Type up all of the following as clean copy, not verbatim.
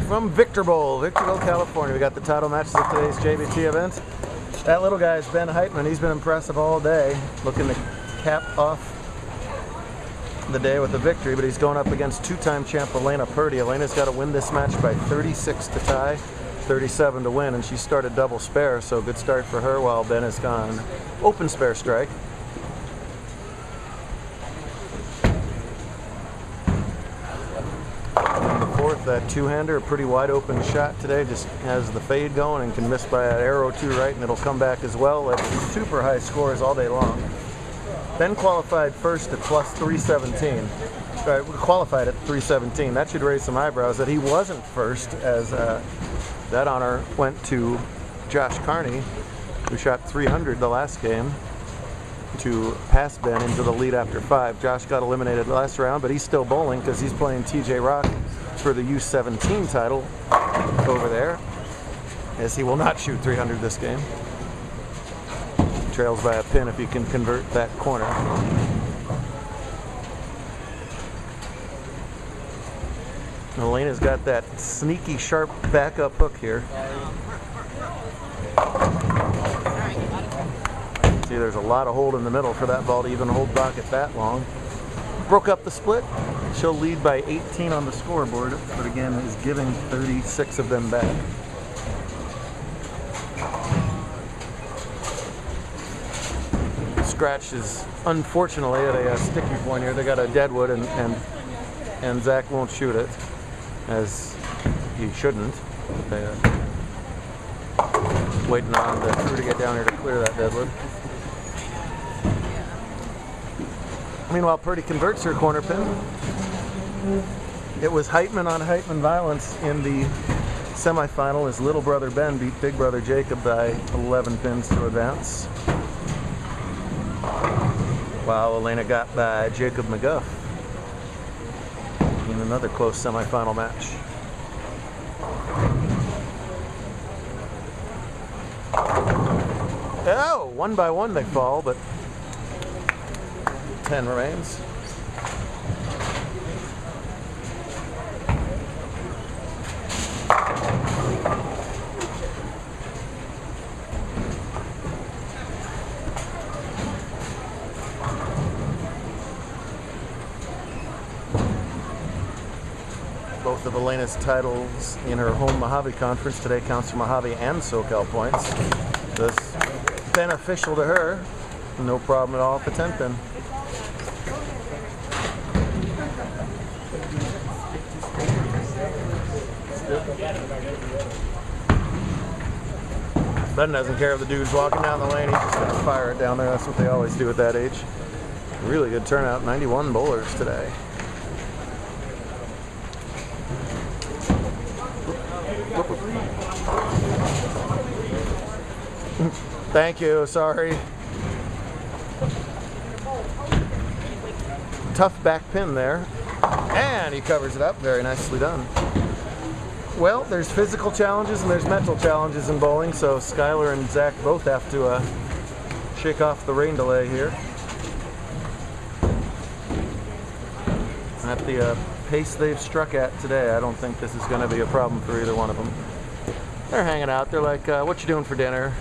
from Victorville, California. We got the title matches of today's JBT event. That little guy is Ben Heitmann. He's been impressive all day, looking to cap off the day with a victory, but he's going up against two-time champ Elena Purdy. Elena's got to win this match by 36 to tie, 37 to win, and she started double spare, so good start for her while Ben has gone open spare strike. Fourth, that two-hander, a pretty wide open shot today, just has the fade going and can miss by an arrow to right, and it'll come back as well. That's super high scores all day long. Ben qualified first at plus 317. Qualified at 317. That should raise some eyebrows that he wasn't first, as that honor went to Josh Carney, who shot 300 the last game to pass Ben into the lead after 5. Josh got eliminated last round, but he's still bowling because he's playing TJ Rock for the U17 title over there, as he will not shoot 300 this game. Trails by a pin if he can convert that corner. Elena's got that sneaky sharp backup hook here. See, there's a lot of hold in the middle for that ball to even hold pocket that long. Broke up the split. She'll lead by 18 on the scoreboard, but again is giving 36 of them back. Scratch is unfortunately at a sticky point here. They got a deadwood, and Zach won't shoot it, as he shouldn't. They waiting on the crew to get down here to clear that deadwood. Meanwhile, Purdy converts her corner pin. It was Heitmann on Heitmann violence in the semifinal, as little brother Ben beat big brother Jacob by 11 pins to advance, while Elena got by Jacob McGuff in another close semifinal match. Oh, one by one they fall, but 10 remains. Both of Elena's titles in her home Mojave Conference today counts for Mojave and SoCal points. That's beneficial to her. No problem at all at the 10 pin. Ben doesn't care if the dude's walking down the lane, he's just going to fire it down there. That's what they always do at that age. Really good turnout, 91 bowlers today. Thank you, sorry. Tough back pin there. And he covers it up, very nicely done. Well, there's physical challenges and there's mental challenges in bowling, so Skylar and Zach both have to shake off the rain delay here. At the pace they've struck at today, I don't think this is going to be a problem for either one of them. They're hanging out. They're like, what you doing for dinner?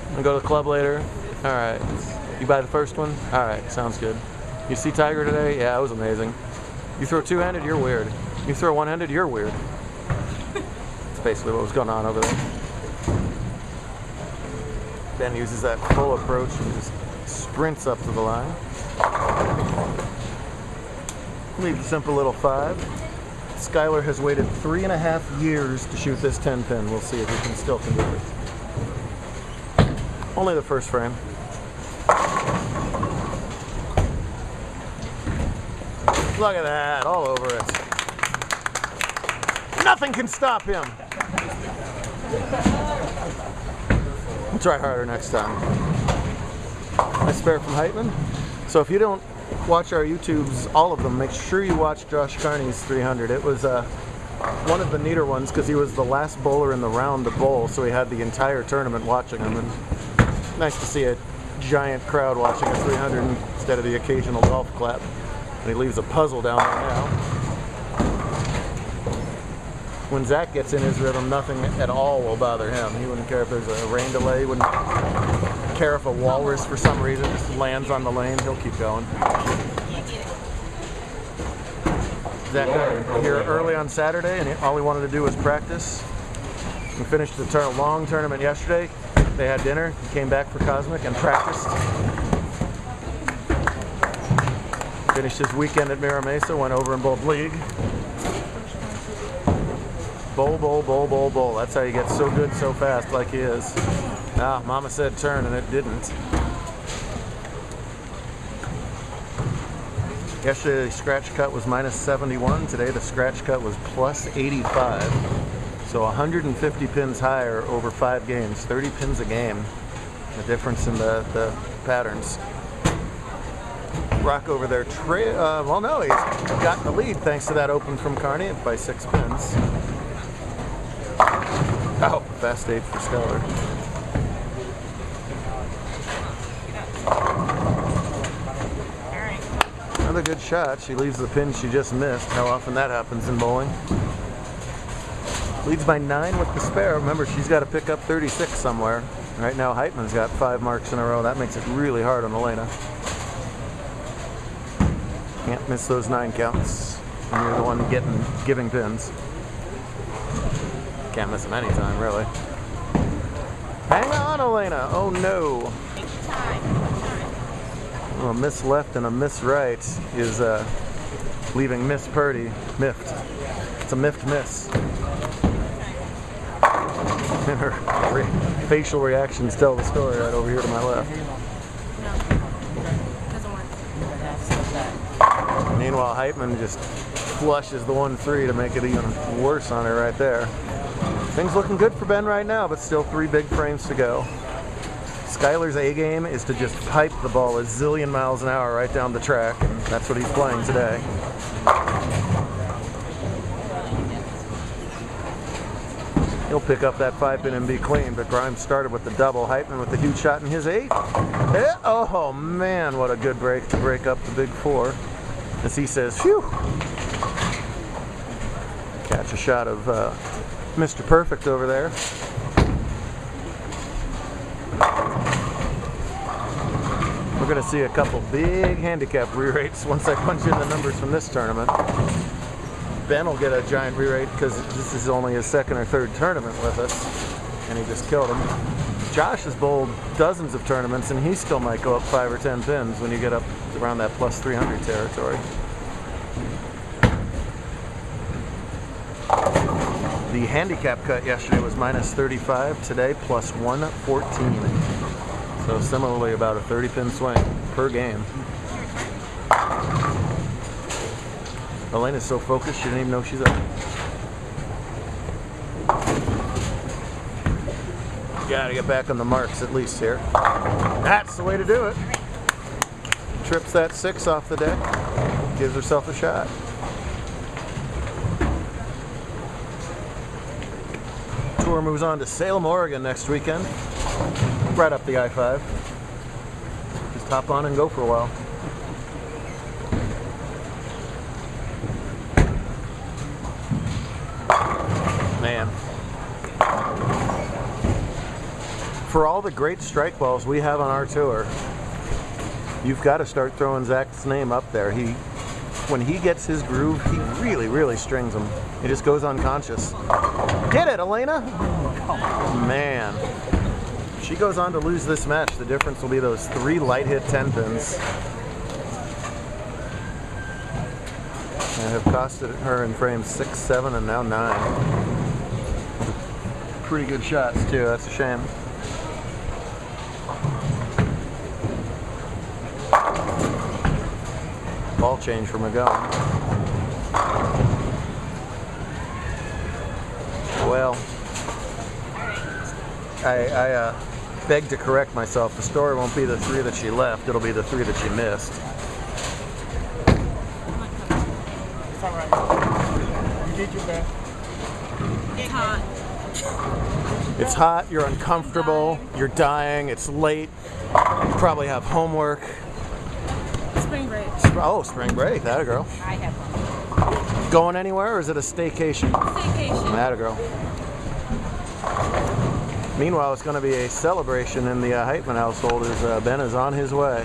Gonna go to the club later? All right. You buy the first one? All right, sounds good. You see Tiger today? Yeah, it was amazing. You throw two-handed? You're weird. You throw one-handed? You're weird. That's basically what was going on over there. Ben uses that full approach and just sprints up to the line. Leaves a simple little 5. Skylar has waited 3.5 years to shoot this 10 pin. We'll see if he can still convert it. Only the first frame. Look at that, all over it. Nothing can stop him. We'll try harder next time. Nice spare from Heitmann. So if you don't watch our YouTubes, all of them, make sure you watch Josh Carney's 300. It was one of the neater ones because he was the last bowler in the round to bowl, so he had the entire tournament watching him. And nice to see a giant crowd watching a 300 instead of the occasional golf clap. And he leaves a puzzle down there now. when Zach gets in his rhythm, nothing at all will bother him. He wouldn't care if there's a rain delay. He wouldn't care if a walrus for some reason just lands on the lane. He'll keep going. Zach got here early on Saturday, and all he wanted to do was practice. We finished the long tournament yesterday. They had dinner, he came back for Cosmic and practiced. Finished his weekend at Mira Mesa, went over and bowled league. Bowl, bowl, bowl, bowl, bowl. That's how you get so good so fast like he is. Ah, Mama said turn and it didn't. Yesterday the scratch cut was minus 71. Today the scratch cut was plus 85. So 150 pins higher over 5 games, 30 pins a game. The difference in the patterns. Rock over there, well no, he's gotten the lead thanks to that open from Carney by 6 pins. Oh, fast 8 for Stellar. Another good shot. She leaves the pin she just missed. How often that happens in bowling. Leads by 9 with the spare. Remember, she's got to pick up 36 somewhere. Right now, Heitmann's got 5 marks in a row. That makes it really hard on Elena. Can't miss those 9 counts when you're the one giving pins. Can't miss them anytime, really. Hang on, Elena. Oh no. Well, a miss left and a miss right is leaving Miss Purdy miffed. It's a miffed miss. And her facial reactions tell the story right over here to my left. Meanwhile, Heitmann just flushes the 1-3 to make it even worse on her right there. Things looking good for Ben right now, but still 3 big frames to go. Skylar's A game is to just pipe the ball a zillion miles an hour right down the track, and that's what he's playing today. He'll pick up that 5-pin and be clean, but Grimes started with the double. Heitmann with the huge shot in his 8. Oh man, what a good break to break up the big 4. As he says, phew. Catch a shot of Mr. Perfect over there. We're going to see a couple big handicap re-rates once I punch in the numbers from this tournament. Ben will get a giant re-rate because this is only his 2nd or 3rd tournament with us, and he just killed him. Josh has bowled dozens of tournaments, and he still might go up 5 or 10 pins when you get up around that plus 300 territory. The handicap cut yesterday was minus 35. Today, plus 114. So similarly, about a 30-pin swing per game. Elena's so focused, she didn't even know she's up. Gotta get back on the marks at least here. That's the way to do it. Trips that 6 off the deck, gives herself a shot. Tour moves on to Salem, Oregon next weekend. Right up the I-5. Just hop on and go for a while. Man. For all the great strike balls we have on our tour, you've got to start throwing Zach's name up there. When he gets his groove, he really, really strings them. He just goes unconscious. Get it, Elena! Man. If she goes on to lose this match, the difference will be those 3 light hit 10 pins. And have costed her in frames 6, 7, and now 9. Pretty good shots, too. That's a shame. Ball change for McGowan. Well, I beg to correct myself. The story won't be the 3 that she left. It'll be the 3 that she missed. It's all right. You did your best. It's hot. It's hot. You're uncomfortable. You're dying. It's late. You probably have homework. Spring break. Oh, spring break. That a girl. I have one. Going anywhere, or is it a staycation? Staycation. Atta girl. Meanwhile, it's going to be a celebration in the Heitmann household as Ben is on his way.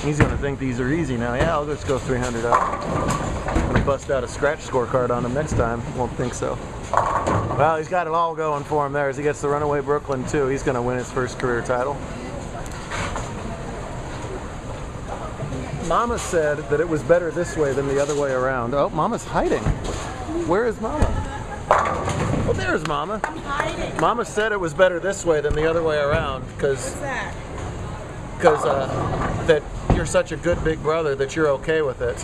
He's going to think these are easy now. Yeah, I'll just go 300 up. I'm going to bust out a scratch scorecard on him next time. Won't think so. Well, he's got it all going for him there as he gets the Runaway Brooklyn too. He's going to win his first career title. Mama said that it was better this way than the other way around. Oh, Mama's hiding. Where is Mama? Oh, there's Mama. I'm hiding. Mama said it was better this way than the other way around because that you're such a good big brother that you're okay with it.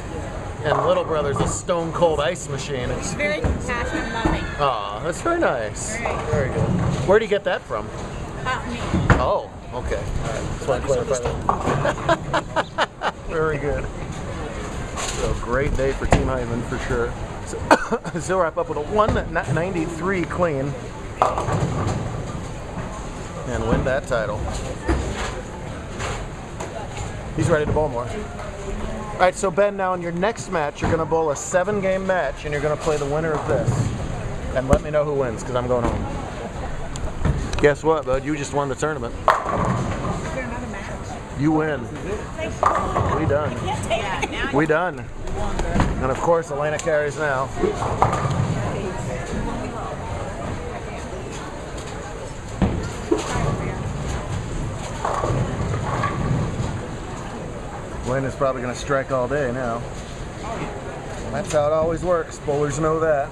And little brother's a stone cold ice machine. It's Very compassionate mommy. aw, that's very nice. Right. Very good. Where do you get that from? Me. Oh, okay. All right. Just want to clarify that. Very good. So great day for Team Heitmann for sure. So he'll wrap up with a 193 clean and win that title. He's ready to bowl more. All right, so Ben, now in your next match, you're going to bowl a 7-game match, and you're going to play the winner of this. And let me know who wins, because I'm going home. Guess what, bud? You just won the tournament. Is there another match? You win. We done. Yeah, now We done. And of course, Elena carries now. Elena's probably going to strike all day now. That's how it always works. Bowlers know that.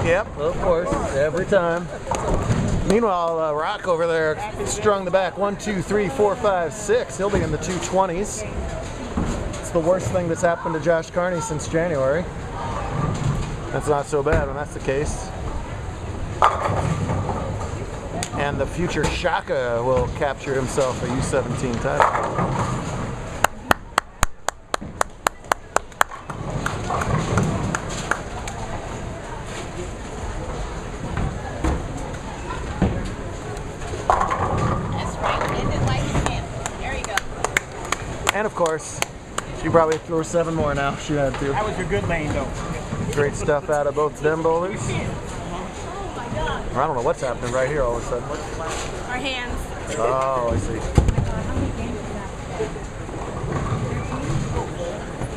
Yep, of course, every time. Meanwhile, Rock over there strung the back. 1, 2, 3, 4, 5, 6. He'll be in the 220s. It's the worst thing that's happened to Josh Carney since January. That's not so bad when that's the case. And the future Shaka will capture himself a U17 title. And of course, she probably threw 7 more now if she had to. That was your good lane, though. Great stuff out of both them bowlers. I don't know what's happening right here all of a sudden. our hands. Oh, I see.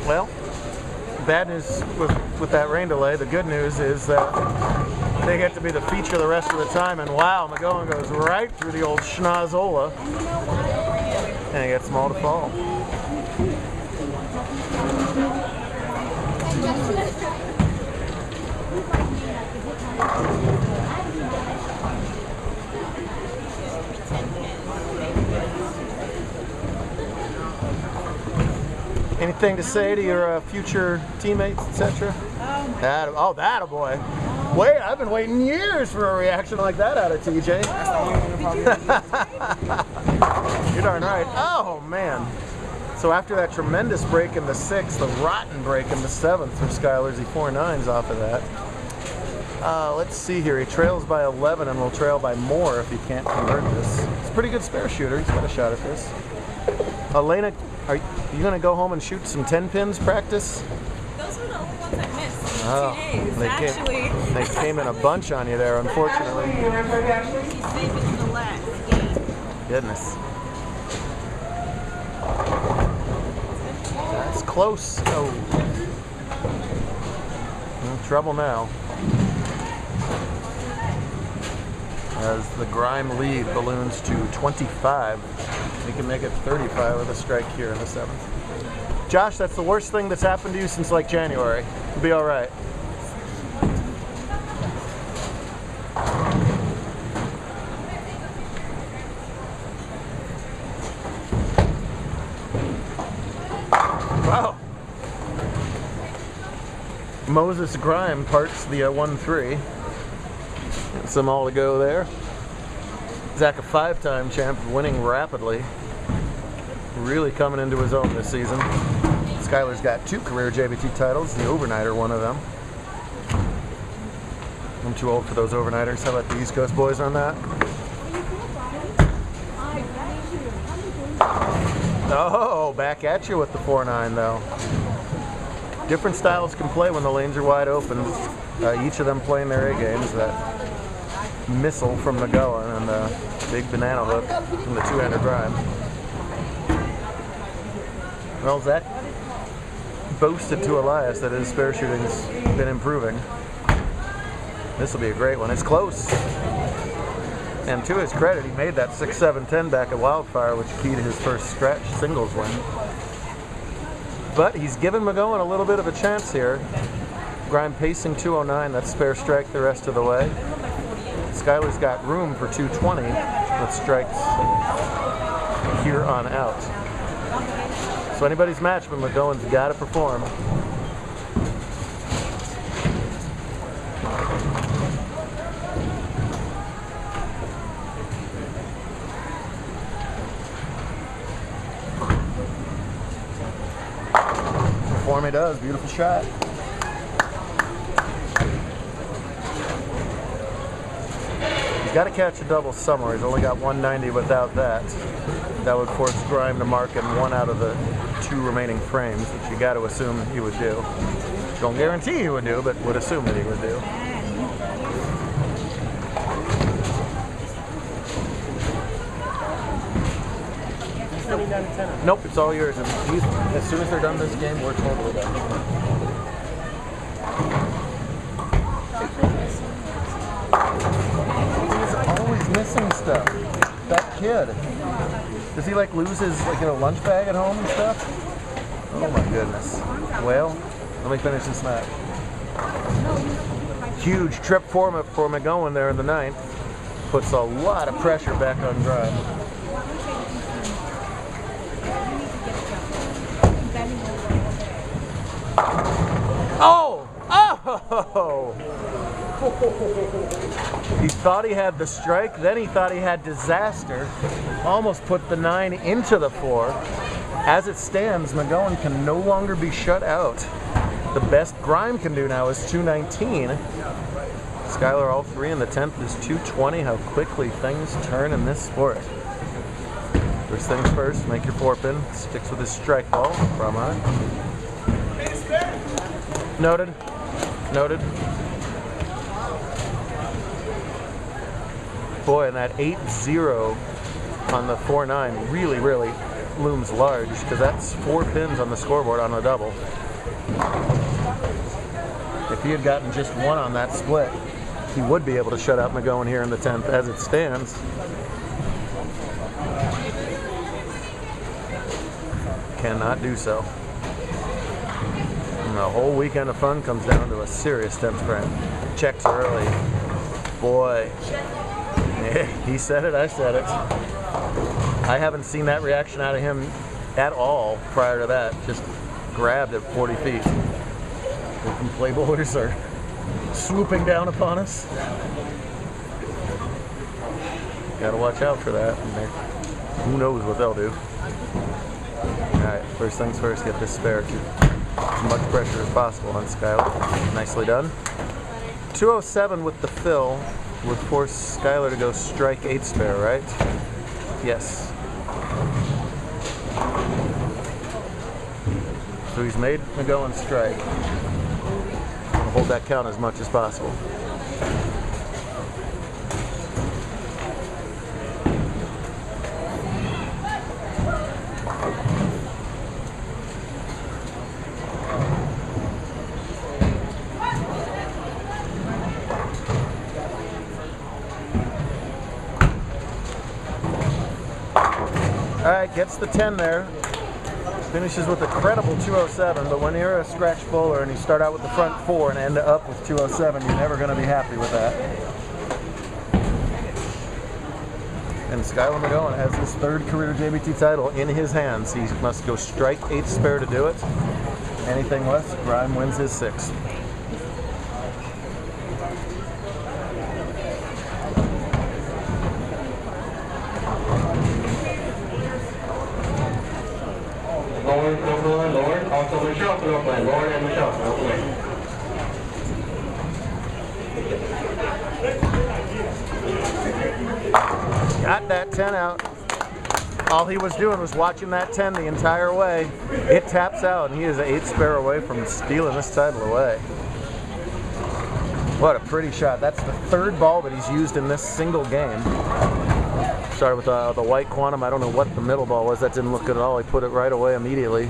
Well, bad news with that rain delay. The good news is that they get to be the feature the rest of the time. And wow, McGowan goes right through the old schnozola. And he gets them all to fall. Anything to say to your future teammates, etc.? Oh, that a boy. Wait, I've been waiting years for a reaction like that out of TJ. You're darn right. Oh, man. So after that tremendous break in the 6th, the rotten break in the 7th for Skylar's, he 4-9s off of that. Let's see here. He trails by 11 and will trail by more if he can't convert this. He's a pretty good spare shooter. He's got a shot at this. Elena, are you going to go home and shoot some 10 pins practice? Those were the only ones I missed in Oh, 2 days, they came in a bunch on you there, unfortunately. He's saving to the last game. Goodness. That's close. Oh. In trouble now. As the Grime lead balloons to 25. He can make it 35 with a strike here in the 7th. Josh, that's the worst thing that's happened to you since like January. You'll be all right. Wow. Moses Grime parts the 1-3. Some all to go there. Zach, a 5-time champ, winning rapidly. Really coming into his own this season. Skylar's got 2 career JBT titles, the overnighter one of them. I'm too old for those overnighters. How about the East Coast boys on that? Oh, back at you with the 4-9 though. Different styles can play when the lanes are wide open. Each of them playing their A games. That missile from McGowan and the big banana hook from the two-hander grime. Well, Zach boasted to Elias that his spare shooting's been improving. This will be a great one. It's close. And to his credit, he made that 6-7-10 back at Wildfire, which keyed his first stretch singles win. But he's given McGowan a little bit of a chance here. Grime pacing 209, that's spare strike the rest of the way. Skyler's got room for 220 with strikes here on out. So anybody's match, but McGowan's got to perform. Perform he does, beautiful shot. He's got to catch a double somewhere. He's only got 190 without that. That would force Grime to mark in one out of the two remaining frames, which you got to assume he would do. Don't guarantee he would do, but would assume that he would do. Nope, it's all yours. And as soon as they're done this game, we're totally done. He's always missing stuff. That kid. Does he like lose his lunch bag at home and stuff? Oh my goodness. Well, let me finish this match. Huge trip for McGowan there in the 9th. Puts a lot of pressure back on Grime. Oh! Oh! He thought he had the strike, then he thought he had disaster. Almost put the 9 into the 4. As it stands, McGowan can no longer be shut out. The best Grime can do now is 219. Skyler all 3 in the 10th is 220. How quickly things turn in this sport. First things first, make your 4-pin. Sticks with his strike ball. From on. Noted. Noted. Boy, and that 8-0 on the 4-9 really, really looms large because that's 4 pins on the scoreboard on a double. If he had gotten just 1 on that split, he would be able to shut out McGowan here in the 10th. As it stands, cannot do so. And the whole weekend of fun comes down to a serious 10th frame. Checks early. Boy. He said it, I said it. I haven't seen that reaction out of him at all prior to that. Just grabbed at 40 feet. The play bowlers are swooping down upon us. Gotta watch out for that. Who knows what they'll do. Alright, first things first, get this spare to as much pressure as possible on Skyler. Nicely done. 207 with the fill would force Skyler to go strike 8 spare, right? Yes. So he's made McGowan strike. I'll hold that count as much as possible. Alright, gets the 10 there. Finishes with a credible 207, but when you're a scratch bowler and you start out with the front 4 and end up with 207, you're never going to be happy with that. And Skyler McGowan has his 3rd career JBT title in his hands. He must go strike 8 spare to do it. Anything less, Grime wins his 6th. Lauren, also Michelle from Oakland. Lauren and Michelle from Oakland. Got that 10 out. All he was doing was watching that 10 the entire way. It taps out, and he is an 8 spare away from stealing this title away. What a pretty shot. That's the 3rd ball that he's used in this single game. Started with the white quantum. I don't know what the middle ball was. That didn't look good at all. He put it right away immediately.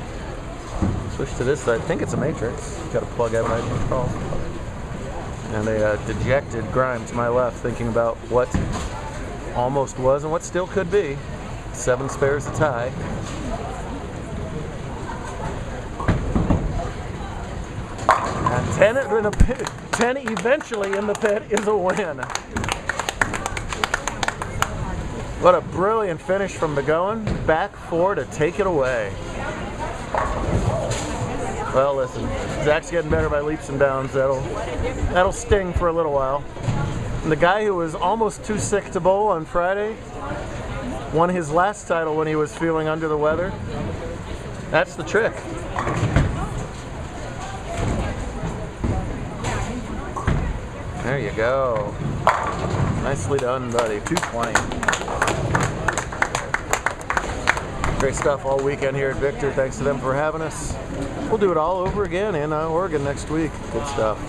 Switch to this side. I think it's a matrix. Got to plug in my control. And a dejected Grime to my left, thinking about what almost was and what still could be. 7 spares to tie. And 10 in the pit, 10 eventually in the pit is a win. What a brilliant finish from the going. Back 4 to take it away. Well, listen, Zach's getting better by leaps and bounds. That'll sting for a little while. And the guy who was almost too sick to bowl on Friday won his last title when he was feeling under the weather. That's the trick. There you go. Nicely done, buddy. 220. Great stuff all weekend here at Victor. Thanks to them for having us. We'll do it all over again in Oregon next week. Good stuff.